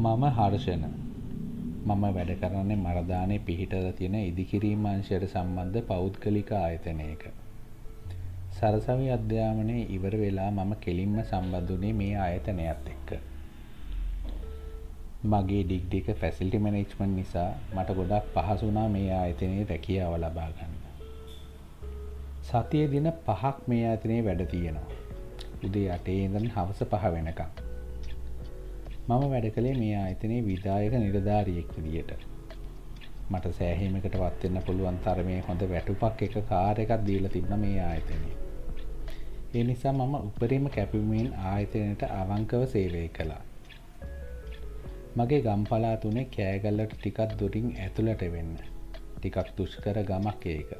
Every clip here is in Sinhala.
මම හර්ෂණ. මම වැඩ කරන්නේ මරදානේ පිහිටලා තියෙන ඉදිකිරීම් අංශයට සම්බන්ධ පෞද්ගලික ආයතනයක. සරසවි අධ්‍යාපනයේ ඉවර වෙලා මම කෙලින්ම සම්බන්ධ වුණේ මේ ආයතනයත් එක්ක. මගේ ඩිග්‍රී එක ෆැසිලිටි මැනේජ්මන්ට් නිසා මට ගොඩක් පහසු වුණා මේ ආයතනයේ රැකියාව ලබා ගන්න. සතියේ දින 5ක් මේ ආයතනයේ වැඩ තියෙනවා. උදේ 8 ඉඳන් හවස 5 වෙනකම්. මම වැඩ කළේ මේ ආයතනයේ විධායක නිලධාරියෙක් විදියට. මට සෑහීමකටවත් වෙන්න පුළුවන් තරමේ හොඳ වැටුපක් එක කාර් එකක් දීලා තිබුණා මේ ආයතනයේ. ඒ නිසා මම උපරිම කැපවීමෙන් ආයතනයට අවංකව සේවය කළා. මගේ ගම් පළාත උනේ කෑගල්ලට ටිකක් දුරින් ඇතුළට වෙන්න. ටිකක් දුෂ්කර ගමක් ඒක.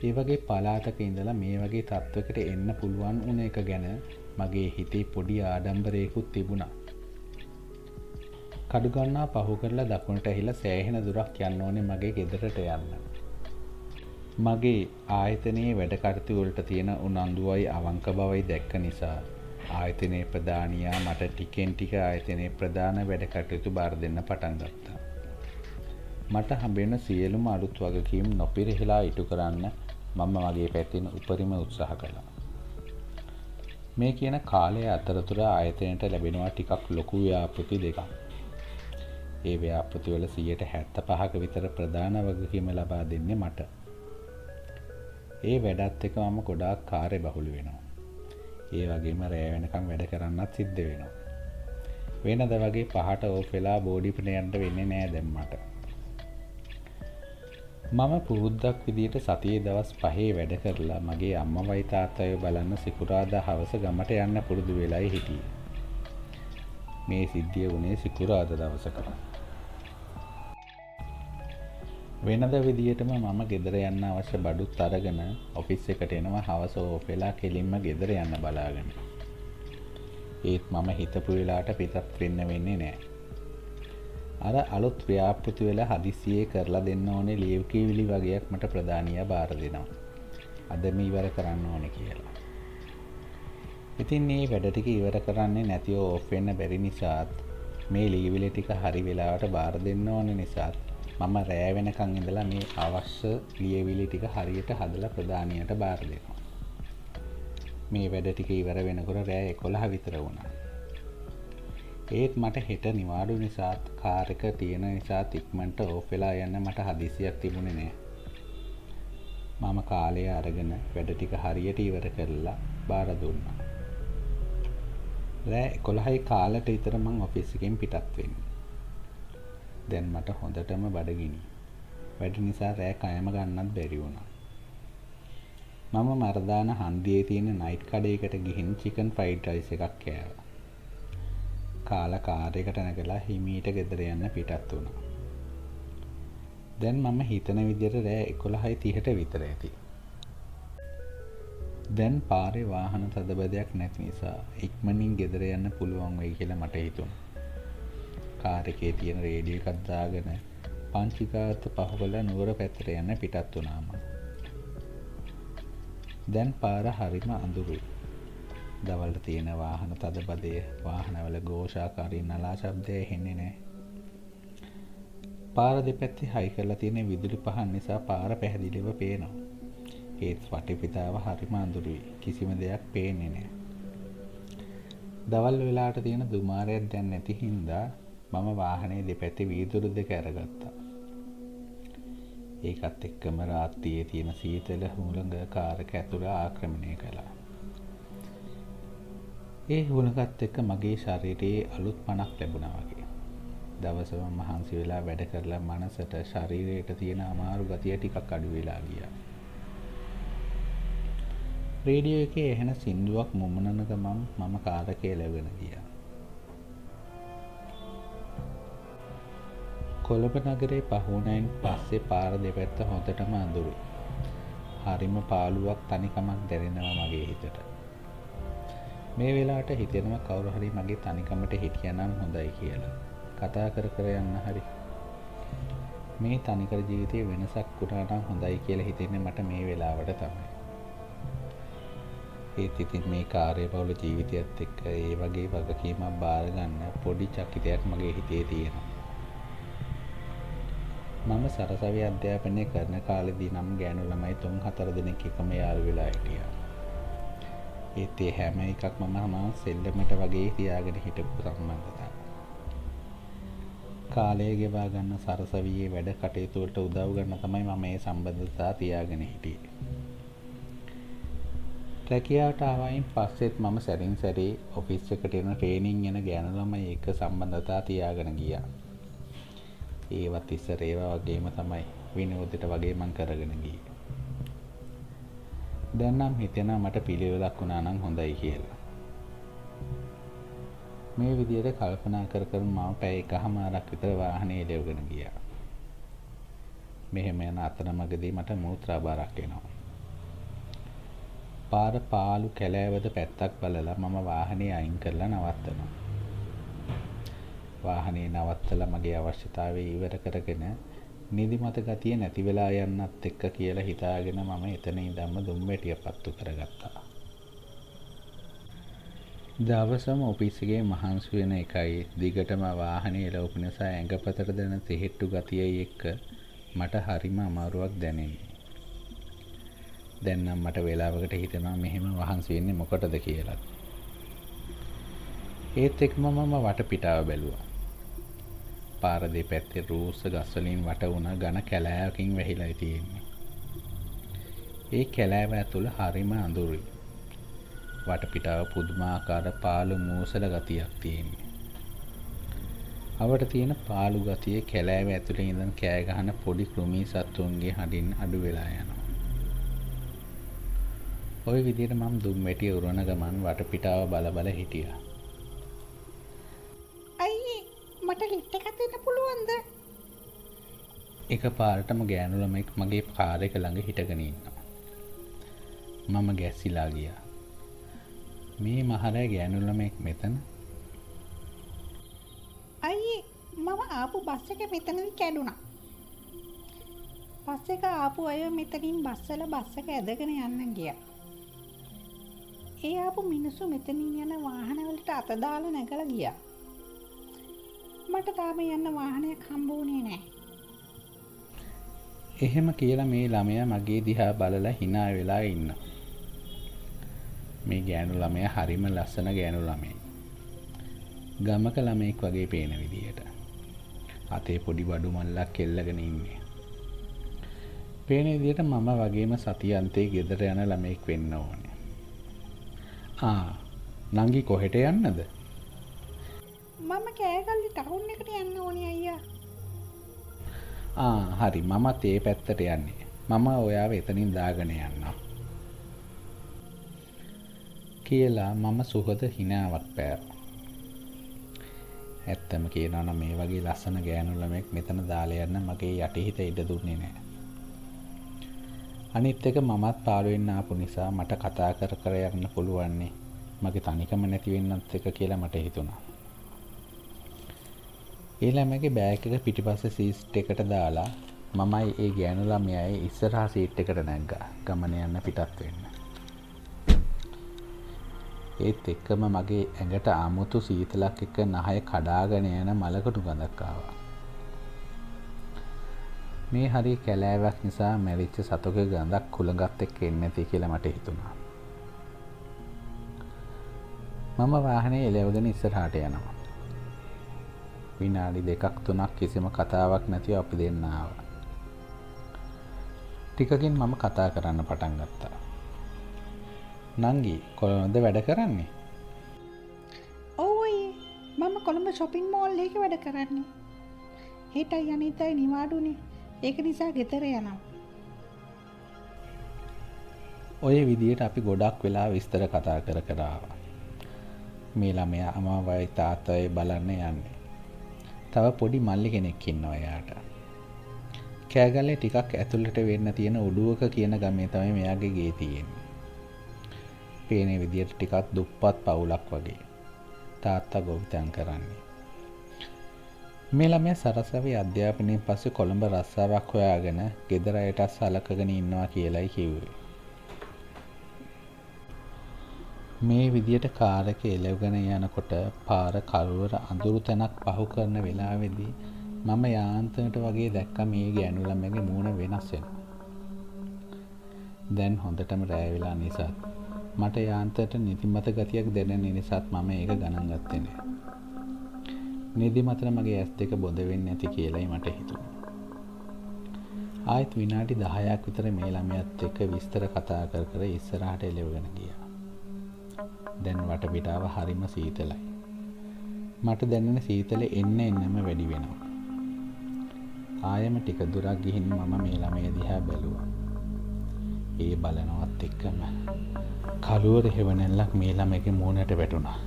ඒ වගේ පළාතක ඉඳලා මේ වගේ තත්වයකට එන්න පුළුවන් වුණ එක ගැන මගේ හිතේ පොඩි ආඩම්බරයකුත් තිබුණා. කඩු ගන්නා පහු කරලා දකුණට ඇහිලා සෑහෙන දුරක් යන්න ඕනේ මගේ ගෙදරට යන්න. මගේ ආයතනයේ වැඩ කටයුතු වලට තියෙන උනන්දුවයි අවංක බවයි දැක්ක නිසා ආයතනයේ ප්‍රධානියා මට ටිකෙන් ටික ආයතනයේ ප්‍රධාන වැඩ කටයුතු බාර දෙන්න පටන් ගත්තා. මට හම්බෙන සියලුම අලුත් වගකීම් නොපිරිහෙලා ඉටු කරන්න මම මගේ පැත්තෙන් උපරිම උත්සාහ කළා. මේ කියන කාලය අතරතුර ආයතනයට ලැබෙනවා ටිකක් ලොකු ව්‍යාපෘති දෙකක්. ඒ ව්‍යාපෘති වල 75%ක විතර ප්‍රධාන වගකීම ලබා දෙන්නේ මට. ඒ වැඩත් එක්ක මම ගොඩාක් කාර්යබහුල වෙනවා. ඒ වගේම රැය වෙනකම් වැඩ කරන්නත් සිද්ධ වෙනවා. වෙනද වගේ 5ට ඕෆ් වෙලා බෝඩිපිට යන්න වෙන්නේ නෑ දැන් මට. මම පුරුද්දක් විදියට සතියේ දවස් 5 වැඩ කරලා මගේ අම්මවයි තාත්තයි බලන්න සිකුරාදා හවස ගමට යන්න පුරුදු වෙලයි හිටියේ. මේ සිද්ධිය වුණේ සිකුරාදා දවසක. වෙනද විදියටම මම ගෙදර යන්න අවශ්‍ය බඩුත් අරගෙන ඔෆිස් එකට එනවා හවස ඕෆ් වෙලා කෙලින්ම ගෙදර යන්න බලාගෙන. ඒත් මම හිතපු වෙලාවට පිටත් වෙන්න වෙන්නේ නෑ. අර අලුත් ව්‍යාපෘති වල හදිසියේ කරලා දෙන්න ඕනේ ලීව් කීවිලි වගේක් මට ප්‍රධානියා බාර දෙනවා. අදම ඉවර කරන්න ඕනේ කියලා. ඉතින් මේ වැඩ ටික ඉවර කරන්නේ නැතිව ඕෆ් වෙන්න බැරි නිසාත් මේ ලීවිලි ටික හරි වෙලාවට බාර දෙන්න ඕනේ නිසාත් මම රෑ වෙනකන් ඉඳලා මේ අවශ්‍ය ලියවිලි ටික හරියට හදලා ප්‍රධානියට බාර දෙනවා. මේ වැඩ ටික ඉවර වෙනකොට රෑ 11 විතර වුණා. ඒත් මට හෙට නිවාඩු නිසාත් කාර් එක තියෙන නිසා ඉක්මනට ඕෆ් වෙලා යන්න මට හදිසියක් තිබුණේ නෑ. මම කාලය අරගෙන වැඩ ටික හරියට ඉවර කරලා බාර දුන්නා. රෑ 11යි කාලට විතර මං ඔෆිස් එකෙන් පිටත් වෙන්නේ. දැන් මට හොඳටම බඩගිනි. වැඩ නිසා රෑ කයම ගන්නත් බැරි වුණා. මම මරදාන හන්දියේ තියෙන නයිට් කඩේකට ගිහින් චිකන් ෆ්‍රයිඩ් රයිස් එකක් කෑවා. කාලා කාර් එකට නැගලා හිමීට ගෙදර යන්න පිටත් වුණා. දැන් මම හිතන විදිහට රෑ 11:30ට විතර ඇති. දැන් පාරේ වාහන තදබදයක් නැති නිසා ඉක්මනින් ගෙදර යන්න පුළුවන් වෙයි කියලා මට හිතුණා. කාර් එකේ තියෙන රේඩියෝ එකක් දාගෙන පංචිකාත පහුවල නුවර පැත්තට යන්න පිටත් වුණා මම. දැන් පාර හරිම අඳුරුයි. දවල්ට තියෙන වාහන තදබදය, වාහනවල ഘോഷාකාරී නලා ශබ්දය ඇහෙන්නේ නැහැ. පාර දෙපැත්තේ හයි කරලා තියෙන විදුලි පහන් නිසා පාර පැහැදිලිව පේනවා. ඒත් වටපිටාව හරිම අඳුරුයි. කිසිම දෙයක් පේන්නේ නැහැ. දවල් වෙලාවට තියෙන දුමාරයක් දැන් නැති හින්දා මම වාහනේ දෙපැත්තේ වීදුරු දෙක අරගත්තා. ඒකත් එක්කම රාත්‍රියේ තියෙන සීතල හුළඟ කාර් එක ඇතුළ ආක්‍රමණය කළා. ඒ හුළඟත් එක්ක මගේ ශරීරයේ අලුත් පණක් ලැබුණා වගේ. දවසම මහන්සි වෙලා වැඩ කරලා මනසට ශරීරයට තියෙන අමාරු ගතිය ටිකක් අඩු වෙලා ගියා. රේඩියෝ එකේ ඇහෙන සින්දුවක් මුමුණන ගමන් මම කාර් එකේ ලැබෙන ගියා. කොළඹ නගරේ පහුවනයින් පස්සේ පාර දෙපැත්ත හොඳටම අඳුරුයි. හරිම පාළුවක් තනිකමක් දැනෙනවා මගේ හිතට. මේ වෙලාවට හිතෙනවා කවුරු හරි මගේ තනිකමට හිටියනම් හොඳයි කියලා. කතා කර කර යන්න හරි. මේ තනිකර ජීවිතේ වෙනසක් වුණා නම් හොඳයි කියලා හිතෙන්නේ මට මේ වෙලාවට තමයි. ඒත් ඉතින් මේ කාර්යබහුල ජීවිතයත් එක්ක ඒ වගේ වගකීමක් බාර ගන්න පොඩි චකිතයක් මගේ හිතේ තියෙනවා. මම සරසවි අධ්‍යාපනය කරන කාලෙදී නම් ගෑනු ළමයි 3-4 දෙනෙක් එකම යාළු වෙලා හිටියා. ඒත් ඒ හැම එකක්ම මම සෙල්ලමට වගේ තියාගෙන හිටපු සම්බන්ධතා. කාලය ගෙවා ගන්න සරසවියේ වැඩ කටයුතු වලට උදව් ගන්න තමයි මම මේ සම්බන්ධතා තියාගෙන හිටියේ. රැකියාවට ආවයින් පස්සෙත් මම සැරින් සැරේ ඔෆිස් එකට එන ට්‍රේනින් යන ගෑනු ළමයි එක්ක සම්බන්ධතා තියාගෙන ගියා. ඒවත් ඉස්සර ඒවා වගේම තමයි විනෝදෙට වගේ මං කරගෙන ගියේ. දැන් නම් හිතෙනවා මට පිළිවෙලක් වුණා නම් හොඳයි කියලා. මේ විදිහට කල්පනා කර මම පැය එකහමාරක් විතර වාහනේ එලවගෙන ගියා. මෙහෙම යන අතරමඟදී මට මූත්‍රා බාරක් එනවා. පාර පාළු කැලෑවද පැත්තක් බලලා මම වාහනේ අයින් කරලා නවත්තනවා. වාහනේ නවත්තලා මගේ අවශ්‍යතාවය ඉවර කරගෙන නිදිමත ගතිය නැති වෙලා යන්නත් එක්ක කියලා හිතාගෙන මම එතන ඉඳන්ම දුම්වැටිය පත්තු කරගත්තා. දවසම ඔෆිස් එකේ මහන්සි වෙන එකයි දිගටම වාහනේ එලවපු නිසා ඇඟපතට දැනෙන තෙහෙට්ටු ගතියයි එක්ක මට හරිම අමාරුවක් දැනෙන්නේ. දැන් නම් මට වෙලාවකට හිතෙනවා මෙහෙම වහන්සි වෙන්නේ මොකටද කියලා. ඒත් එක්කම මම වටපිටාව බැලුවා. පාර දෙපැත්තේ රූස්ස ගස් වලින් වට වුණ ඝන කැලෑවකින් වැහිලා තියෙන්නේ. ඒ කැලෑව ඇතුළ හරිම අඳුරුයි. වටපිටාව පුදුමාකාර පාළු මූසල ගතියක් තියෙන්නේ. අවට තියෙන පාළු ගතිය කැලෑව ඇතුළේ ඉඳන් කෑ ගහන පොඩි කෘමි සත්තුන්ගේ හඬින් අඩු වෙලා යනවා. ওই විදිහට මම දුම්වැටිය උරන ගමන් වටපිටාව බල බල හිටියා. අයියේ මට ලිෆ්ට් එකක් දෙන්න පුළුවන්ද? එකපාරටම ගෑනු ළමෙක් මගේ කාර් එක ළඟ හිටගෙන ඉන්නවා. මම ගැස්සිලා ගියා. මේ මහරෑ ගෑනු ළමෙක් මෙතන? අයියේ මම ආපු බස් එක මෙතනදී කැඩුනා. බස් එක ආපු අය මෙතනින් බස් එක ඇදගෙන යන්න ගියා. ඒ ආපු මිනිස්සු මෙතනින් යන වාහනවලට අත දාලා නැගලා ගියා. මට තාම යන්න වාහනයක් හම්බ වුණේ නැහැ. එහෙම කියලා මේ ළමයා මගේ දිහා බලලා hina වෙලා ඉන්නවා. මේ ගෑනු ළමයා හරිම ලස්සන ගෑනු ළමයෙක්. ගමක ළමයෙක් වගේ පේන විදියට. අතේ පොඩි බඩු මල්ලක් එල්ලගෙන ඉන්නේ. පේන විදියට මම වගේම සතියන්තේ ගෙදර යන ළමයෙක් වෙන්න ඕනේ. නංගි කොහෙට යන්නද? මම කෑගල්ලි ටවුන් එකට යන්න ඕනේ අයියා. හරි මමත් ඒ පැත්තට යන්නේ. මම ඔයාව එතනින් දාගෙන යන්නම්. කියලා මම සුහද හිනාවක් පෑවා. ඇත්තම කියනවා නම් මේ වගේ ලස්සන ගෑනු ළමෙක් මෙතන දාලා යන්න මගේ යටිහිත ඉඩ දුන්නේ නැහැ. අනිත් එක මමත් පාළු වෙන්න ආපු නිසා මට කතා කර යන්න පුළුවන්නේ මගේ තනිකම නැති වෙන්නත් එක කියලා මට හිතුණා. ඒ ළමයාගේ බෑග් එක පිටිපස්සේ සීට් එකට දාලා මමයි ඒ ගෑනු ළමයායි ඉස්සරහා සීට් එකට නැග්ගා ගමන යන්න පිටත් වෙන්න. ඒත් එක්කම මගේ ඇඟට 아무තු සීතලක් එක්ක නහය කඩාගෙන යන මලකටු ගඳක් ආවා. මේ හරිය කැලෑවක් නිසා මැරිච්ච සතෙකුගේ ගඳක් කුලඟත් එක්ක එන්නේ නැති කියලා මට හිතුණා. මම වාහනේ එලවගෙන ඉස්සරහට යනවා. විනාඩි 2-3ක් කිසිම කතාවක් නැතිව අපි දෙන්න ආවා. ටිකකින් මම කතා කරන්න පටන් ගත්තා. නංගි කොළඹද වැඩ කරන්නේ? ඔව් අයියේ මම කොළඹ shopping mall එකේ වැඩ කරන්නේ. හෙටයි අනිද්දායි නිවාඩුනේ. ඒක නිසා ගෙදර යනවා. ඔය විදියට අපි ගොඩක් වෙලා විස්තර කතා කර ආවා. මේ ළමයා අමාවයි තාත්තයි බලන්න යන්නේ. තව පොඩි මල්ලි කෙනෙක් ඉන්නවා එයාට. කෑගල්ලේ ටිකක් ඇතුළට වෙන්න තියෙන උඩුවක කියන ගමේ තමයි මෙයාගේ ගේ තියෙන්නේ. පේන විදියට ටිකක් දුප්පත් පවුලක් වගේ. තාත්තා ගොවිතැන් කරන්නේ. මේ ළමයා සරසවි අධ්‍යාපනයෙන් පස්සේ කොළඹ රස්සාවක් හොයාගෙන ගෙදර අයට සලකගෙන ඉන්නවා කියලායි කිව්වේ. මේ විදියට කාර් එක එලවගෙන යනකොට පාර කළුවර අඳුරු තැනක් පහු කරන වෙලාවේදී මම යාන්තමට වගේ දැක්ක මේ ගෑනු ළමයාගේ මූණ වෙනස් වෙනවා. දැන් හොඳටම රෑ වෙලා නිසා මට යාන්තමට නිදිමත ගතියක් දැනෙන නිසාත් මම ඒක ගණන් ගත්තේ නෑ. නිදිමතට මගේ ඇස් දෙක බොඳ වෙන්නේ නැති කියලායි මට හිතුණා. ආයෙත් විනාඩි 10ක් විතර මේ ළමයාත් එක්ක විස්තර කතා කර කර ඉස්සරහට එළවගෙන ගියා. දැන් වටපිටාව හරිම සීතලයි. මට දැනෙන සීතල එන්න එන්නම වැඩි වෙනවා. ආයෙම ටික දුරක් ගිහින් මම මේ ළමයා දිහා බැලුවා. ඒ බලනවත් එක්කම කළුවර හැවණැල්ලක් මේ ළමයාගේ මූණට වැටුණා.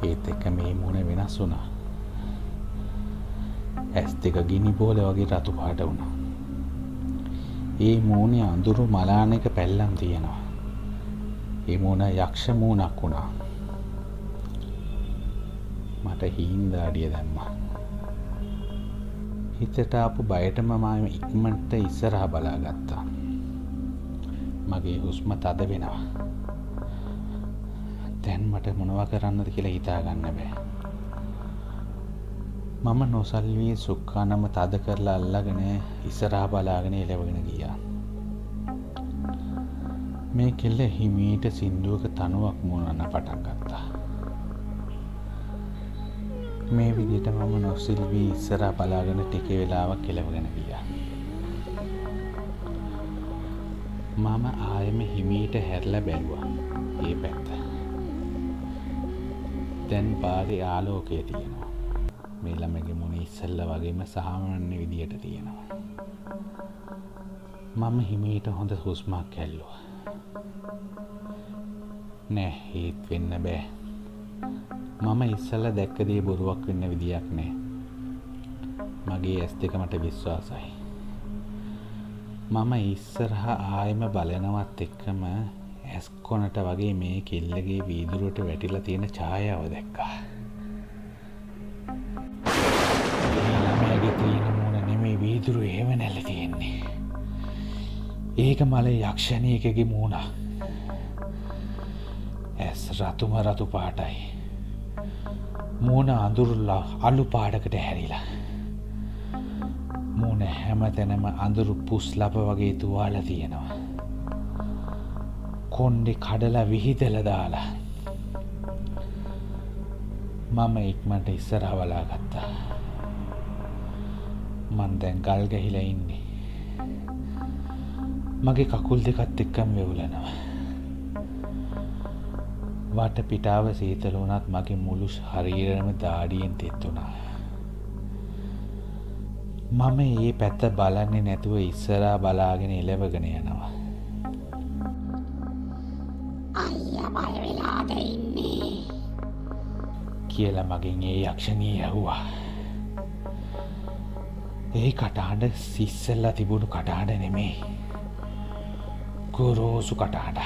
ඒත් එක්ක මේ මූණ වෙනස් වුණා. ඇස් දෙක ගිනි බෝල වගේ රතු පාට වුණා. ඒ මූණේ අඳුරු මලානක පැල්ලම් තියෙනවා. ඒ මූණ යක්ෂ මූණක් වුණා. මට හිඳාඩිය දැම්මා. හිතට ආපු බයටම මම ඉක්මනට ඉස්සරහා බලාගත්තා. මගේ හුස්ම තද වෙනවා. දැන් මට මොනවා කරන්නද කියලා හිතා ගන්න බෑ. මම නොසල්වී සුක්කානම තද කරලා අල්ලගෙන ඉස්සරහා බලාගෙන එළවගෙන ගියා. මේ කෙල්ල හිමීට සින්දුවක තනුවක් මොනන්න පටන් ගත්තා. මේ විදිහට මම නොසල්වී ඉස්සරහා බලාගෙන ටික වෙලාවක් එළවගෙන ගියා. මම ආයෙම හිමීට හැරිලා බැලුවා. ඒ පැත්ත. දැන් පාරේ ආලෝකය තියෙනවා. මේ ළමගේ මුණ ඉස්සෙල්ලා වගේම සාමාන්‍ය විදියට තියෙනවා. මම හිමීට හොඳ හුස්මක් ඇල්ලුවා. නෑ ඒත් වෙන්න බෑ. මම ඉස්සෙල්ලා දැක්ක දේ බොරුවක් වෙන්න විදියක් නෑ. මගේ ඇස් දෙක මට විශ්වාසයි. මම ඉස්සරහා ආයෙම බලනවත් එක්කම ඇස් කොනට වගේ මේ කෙල්ලගේ වීදුරුවට වැටිලා තියෙන ඡායාව දැක්කා. නෙමෙයි වීදුරු එහෙම නැල්ල තියෙන්නේ. ඒක මල යක්ෂණියකගේ මූණ. ඇස් රතුම රතු පාටයි. මූණ අඳුරුලා අලු පාටකට හැරිලා. මූණ හැමතැනම අඳුරු පුස්ලප වගේ තුවාල තියෙනවා. කොණ්ඩේ කඩලා විහිදලා දාලා. මම ඉක්මනට ඉස්සරහා බලාගත්තා. මං දැන් ගල් ගහිලා ඉන්නේ. මගේ කකුල් දෙකත් එක්කම වෙවුලනවා. වටපිටාව සීතල වුණත් මගේ මුළු ශරීරෙම දාඩියෙන් තෙත් වුණා. මම මේ පැත්ත බලන්නේ නැතුව ඉස්සරහා බලාගෙන එළවගෙන යනවා. අයියා බය වෙලාද ඉන්නේ කියලා මගෙන් ඒ යක්ෂණිය ඇහුවා. ඒ කටහඬ සිස්සෙල්ලා තිබුණු කටහඬ නෙමෙයි. ගොරෝසු කටහඬ.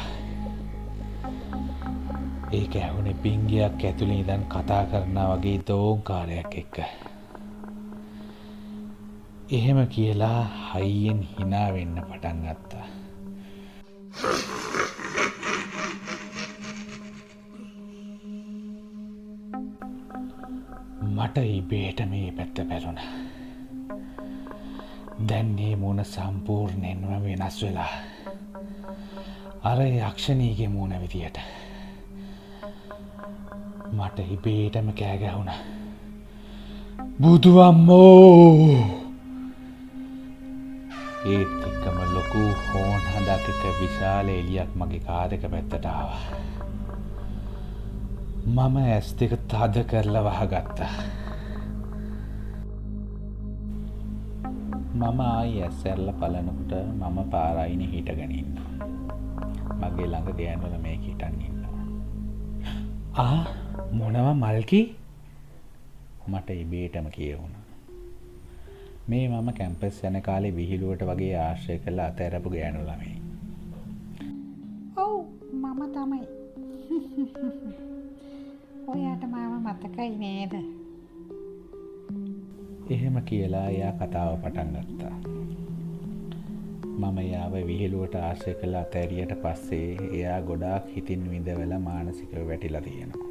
ඒක ඇහුනේ පිංගියක් ඇතුලේ ඉඳන් කතා කරනා වගේ දෝංකාරයක් එක්ක. එහෙම කියලා හයියෙන් hina වෙන්න පටන් ගත්තා. මට ඉබේට මේ පැත්ත බැලුණා. දැන් මේ මූණ සම්පූර්ණයෙන්ම වෙනස් වෙලා. අර යක්ෂණීගේ මූණ විදියට. මට ඉබේටම කෑ ගැහුණා. බුදු අම්මෝ! ඒත් එක්කම ලොකු හෝන් හඬක් එක විශාල එළියක් මගේ කාර් එක පැත්තට ආවා. මම ඇස් දෙක තද කරලා වහගත්තා. මම ආයි ඇස් ඇරලා බලනකොට මම පාර අයිනේ හිටගෙන ඉන්නවා. මගේ ළඟ ගෑනු ළමයෙක් හිටන් ඉන්නවා. මොනවා මල්කි? මට ඉබේටම කියවුණා. මේ මම කැම්පස් යන කාලේ විහිළුවට වගේ ආශ්‍රය කළ අතහැරපු ගෑනු ළමයි. ඔව් මම තමයි. ඔයාට මාව මතකයි නේද? එහෙම කියලා එයා කතාව පටන් ගත්තා. මම එයාව විහිළුවට ආශ්‍රය කළ අතෑරියට පස්සේ එයා ගොඩාක් හිතින් විඳවලා මානසිකව වැටිලා තියෙනවා.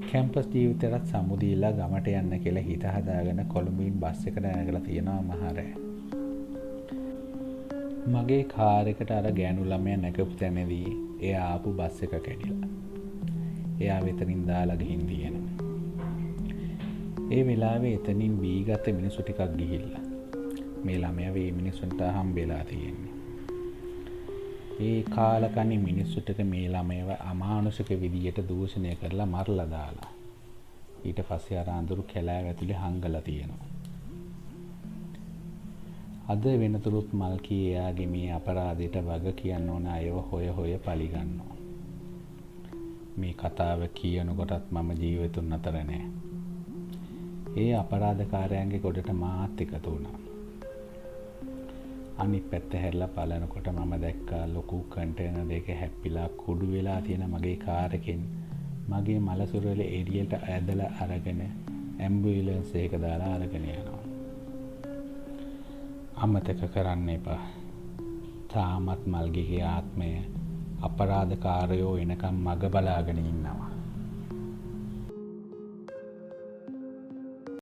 කැම්පස් ජීවිතයටත් සමුදීලා ගමට යන්න කියලා හිත හදාගෙන කොළඹින් බස් එකට නැගලා තියෙනවා මහරෑ. මගේ කාර් එකට අර ගෑනු ළමයා නැගපු තැනදී එයා ආපු බස් එක කැඩිලා. එයා වෙතනින් දාලා ගිහින් තියෙනවා. ඒ වෙලාවේ එතනින් බීගත මිනිස්සු ටිකක් ගිහිල්ලා මේ ළමයා මේ මිනිස්සුන්ට හම්බෙලා තියෙන්නේ. ඒ කාලකන්ණි මිනිස්සු ටික මේ ළමයව අමානුෂික විදියට දූෂණය කරලා මරලා දාලා. ඊට පස්සේ අර අඳුරු කැලෑව ඇතුලේ හංගලා තියෙනවා. අද වෙනතුරුත් මල්කී එයාගේ මේ අපරාධයට වග කියන්න ඕන අයව හොය හොය පලිගන්නවා. මේ කතාව කියනකොටත් මම ජීවිතුන් අතර නෑ. ඒ අපරාධකාරයන්ගේ ගොඩට මාත් එකතු වුණා. අනිත් පැත්ත හැරිලා බලනකොට මම දැක්කා ලොකු කන්ටේනර් එක හැප්පිලා කුඩු වෙලා තියෙන මගේ කාර් එකෙන් මගේ මලසුරවල එළියට ඇදලා අරගෙන ඇම්බියුලන්ස් එක දාලා අරගෙන යනවා. අමතක කරන්න එපා. තාමත් මල්ගිගේ ආත්මය අපරාධකාරයෝ එනකම් මග බලාගෙන ඉන්නවා.